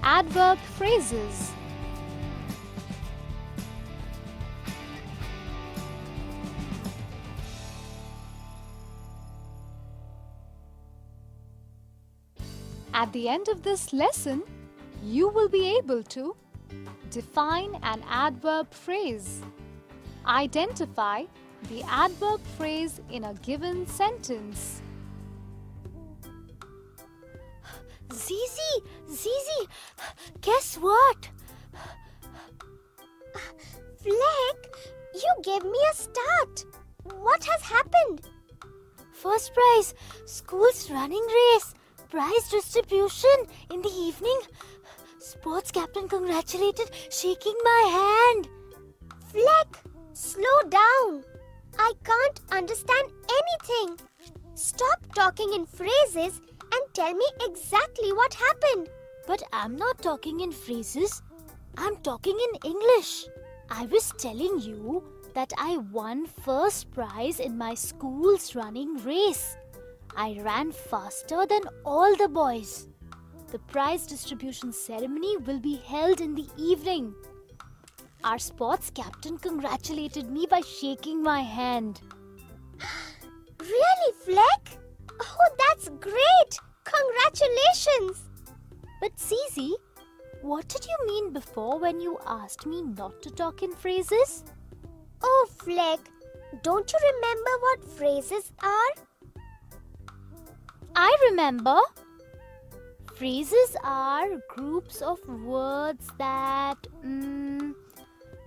Adverb phrases. At the end of this lesson, you will be able to define an adverb phrase, identify the adverb phrase in a given sentence. Zizi, guess what? Fleck, you gave me a start. What has happened? First prize, school's running race. Prize distribution in the evening. Sports captain congratulated, shaking my hand. Fleck, slow down. I can't understand anything. Stop talking in phrases and tell me exactly what happened. But I'm not talking in phrases. I'm talking in English. I was telling you that I won first prize in my school's running race. I ran faster than all the boys. The prize distribution ceremony will be held in the evening. Our sports captain congratulated me by shaking my hand. Really, Fleck? Oh, that's great! Congratulations! But Zizi, what did you mean before when you asked me not to talk in phrases? Oh, Fleck, don't you remember what phrases are? I remember. Phrases are groups of words that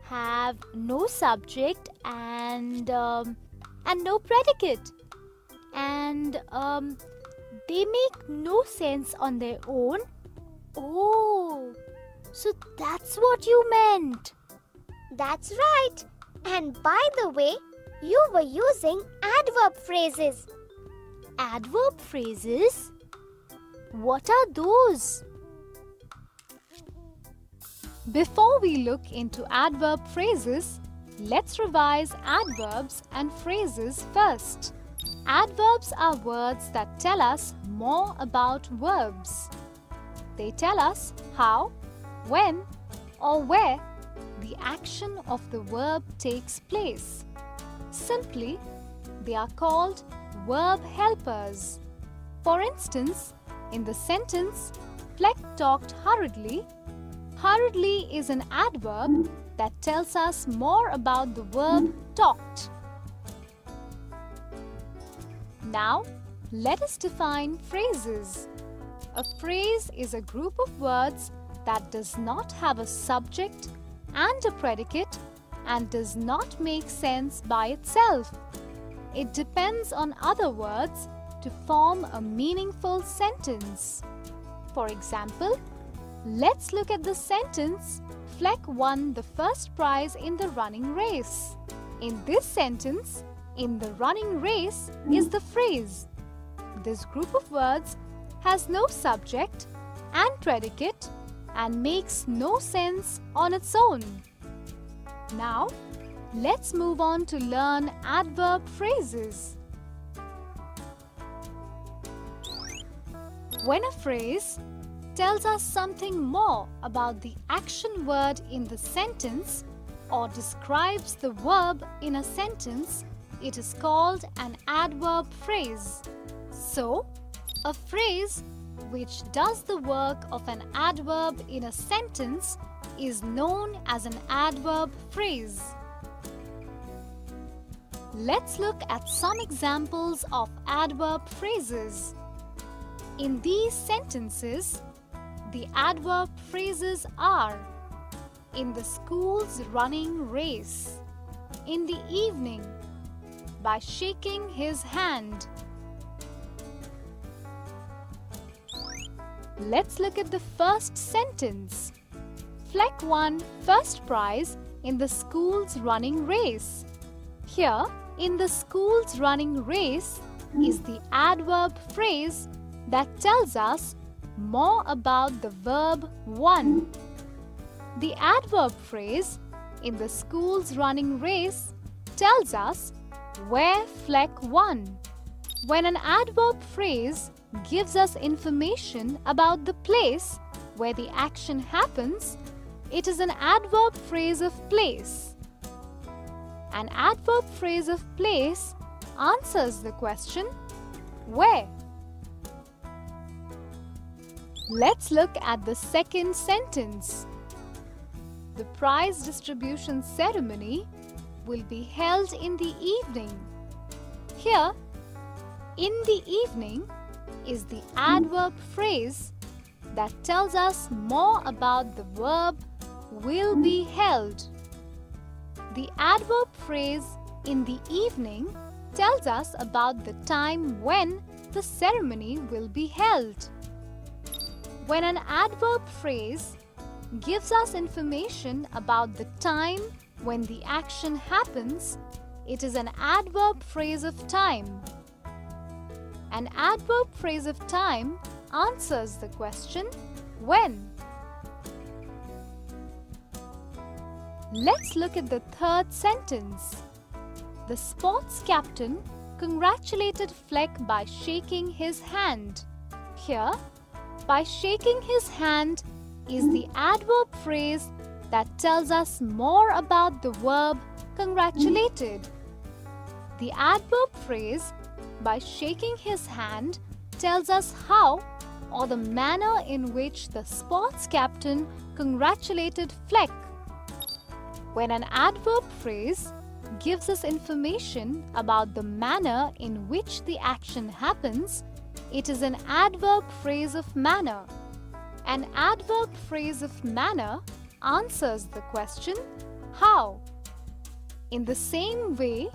have no subject and no predicate, and they make no sense on their own. Oh, so that's what you meant. That's right. And by the way, you were using adverb phrases. Adverb phrases? What are those? Before we look into adverb phrases, let's revise adverbs and phrases first. Adverbs are words that tell us more about verbs. They tell us how, when, or where the action of the verb takes place. Simply, they are called verb helpers. For instance, in the sentence, Fleck talked hurriedly. Hurriedly is an adverb that tells us more about the verb talked. Now, let us define phrases. A phrase is a group of words that does not have a subject and a predicate and does not make sense by itself. It depends on other words to form a meaningful sentence. For example, let's look at the sentence, Fleck won the first prize in the running race. In this sentence, in the running race is the phrase. This group of words has no subject and predicate and makes no sense on its own. Now, let's move on to learn adverb phrases. When a phrase tells us something more about the action word in the sentence or describes the verb in a sentence, it is called an adverb phrase. So, a phrase which does the work of an adverb in a sentence is known as an adverb phrase. Let's look at some examples of adverb phrases. In these sentences, the adverb phrases are in the school's running race, in the evening, by shaking his hand. Let's look at the first sentence. Fleck won first prize in the school's running race. Here, in the school's running race is the adverb phrase that tells us more about the verb won. The adverb phrase in the school's running race tells us where Fleck won. When an adverb phrase gives us information about the place, where the action happens, it is an adverb phrase of place. An adverb phrase of place answers the question, where? Let's look at the second sentence. The prize distribution ceremony will be held in the evening. Here, in the evening is the adverb phrase that tells us more about the verb will be held. The adverb phrase in the evening tells us about the time when the ceremony will be held. When an adverb phrase gives us information about the time when the action happens, it is an adverb phrase of time. An adverb phrase of time answers the question, when? Let's look at the third sentence. The sports captain congratulated Fleck by shaking his hand. Here, by shaking his hand is the adverb phrase that tells us more about the verb congratulated. The adverb phrase by shaking his hand tells us how or the manner in which the sports captain congratulated Fleck. When an adverb phrase gives us information about the manner in which the action happens, it is an adverb phrase of manner. An adverb phrase of manner answers the question, how? In the same way,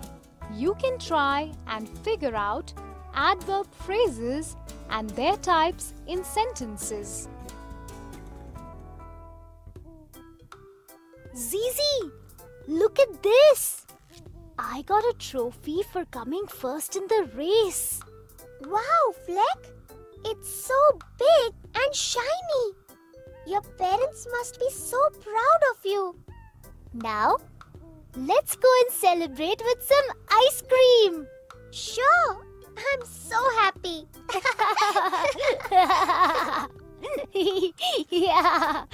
you can try and figure out adverb phrases and their types in sentences. Zizi, look at this! I got a trophy for coming first in the race. Wow, Fleck! It's so big and shiny. Your parents must be so proud of you. Now, let's go and celebrate with some ice cream. Sure, I'm so happy. Yeah.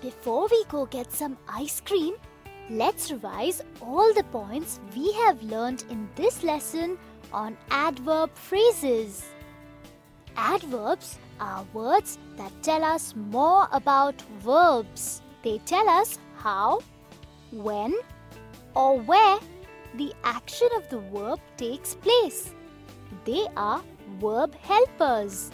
Before we go get some ice cream, let's revise all the points we have learned in this lesson on adverb phrases. Adverbs are words that tell us more about verbs. They tell us how, when, or where the action of the verb takes place. They are verb helpers.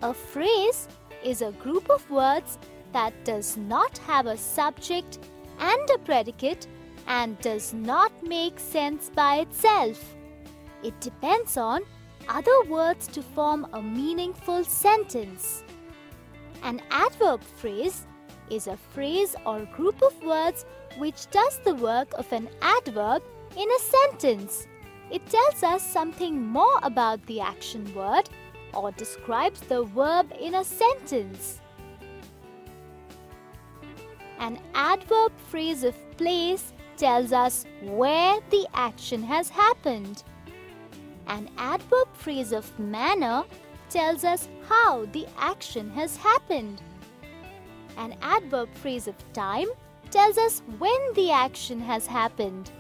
A phrase is a group of words that does not have a subject and a predicate and does not make sense by itself. It depends on other words to form a meaningful sentence. An adverb phrase is a phrase or group of words which does the work of an adverb in a sentence. It tells us something more about the action word or describes the verb in a sentence. An adverb phrase of place tells us where the action has happened. An adverb phrase of manner tells us how the action has happened. An adverb phrase of time tells us when the action has happened.